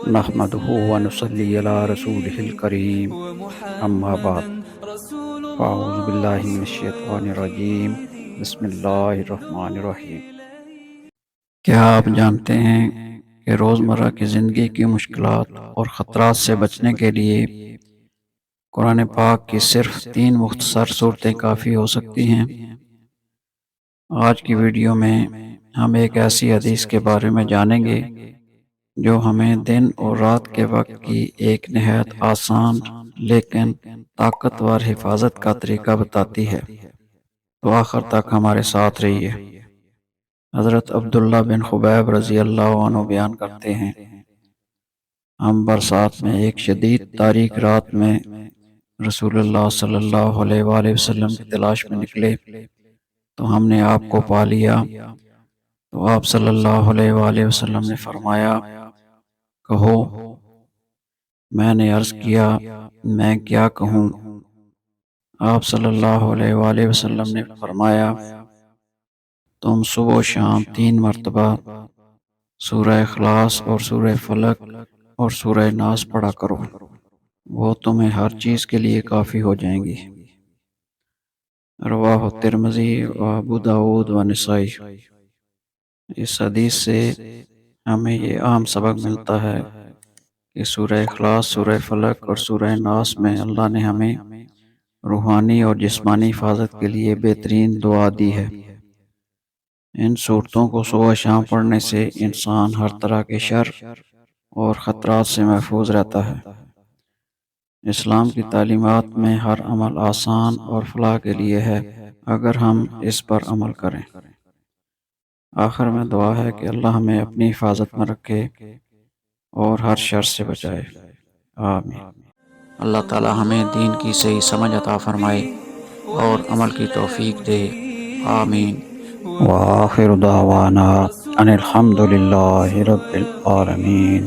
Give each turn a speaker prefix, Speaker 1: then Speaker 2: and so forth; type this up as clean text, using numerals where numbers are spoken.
Speaker 1: نحمده ونصلي على رسوله الكريم اما بعد فاعوذ باللہ من الشیطان الرجیم بسم اللہ الرحمن الرحیم۔ کیا آپ جانتے ہیں کہ روزمرہ کی زندگی کی مشکلات اور خطرات سے بچنے کے لیے قرآن پاک کی صرف 3 مختصر صورتیں کافی ہو سکتی ہیں؟ آج کی ویڈیو میں ہم ایک ایسی حدیث کے بارے میں جانیں گے جو ہمیں دن اور رات کے وقت کی ایک نہایت آسان لیکن طاقتور حفاظت کا طریقہ بتاتی ہے، تو آخر تک ہمارے ساتھ رہیے۔ حضرت عبداللہ بن خبیب رضی اللہ عنہ بیان کرتے ہیں، ہم برسات میں ایک شدید تاریک رات میں رسول اللہ صلی اللہ علیہ وآلہ وسلم کی تلاش میں نکلے تو ہم نے آپ کو پا لیا، تو آپ صلی اللہ علیہ وآلہ وسلم نے فرمایا، کہو۔ میں نے عرض کیا، میں کیا کہوں؟ آپ صلی اللہ علیہ وآلہ وسلم نے فرمایا، تم صبح و شام 3 مرتبہ سورہ اخلاص اور سورہ فلق اور سورہ ناس پڑھا کرو، وہ تمہیں ہر چیز کے لیے کافی ہو جائیں گی۔ رواہ ترمذی و ابو داود و نسائی۔ اس حدیث سے ہمیں یہ عام سبق ملتا ہے کہ سورہ اخلاص، سورہ فلق اور سورہ ناس میں اللہ نے ہمیں روحانی اور جسمانی حفاظت کے لیے بہترین دعا دی ہے۔ ان صورتوں کو صبح شام پڑھنے سے انسان ہر طرح کے شر اور خطرات سے محفوظ رہتا ہے۔ اسلام کی تعلیمات میں ہر عمل آسان اور فلاح کے لیے ہے اگر ہم اس پر عمل کریں۔ آخر میں دعا ہے کہ اللہ ہمیں اپنی حفاظت میں رکھے اور ہر شر سے بچائے، آمین۔ اللہ تعالی ہمیں دین کی صحیح سمجھ عطا فرمائے اور عمل کی توفیق دے، آمین۔ وآخر دعوانا ان الحمد للہ رب العالمین۔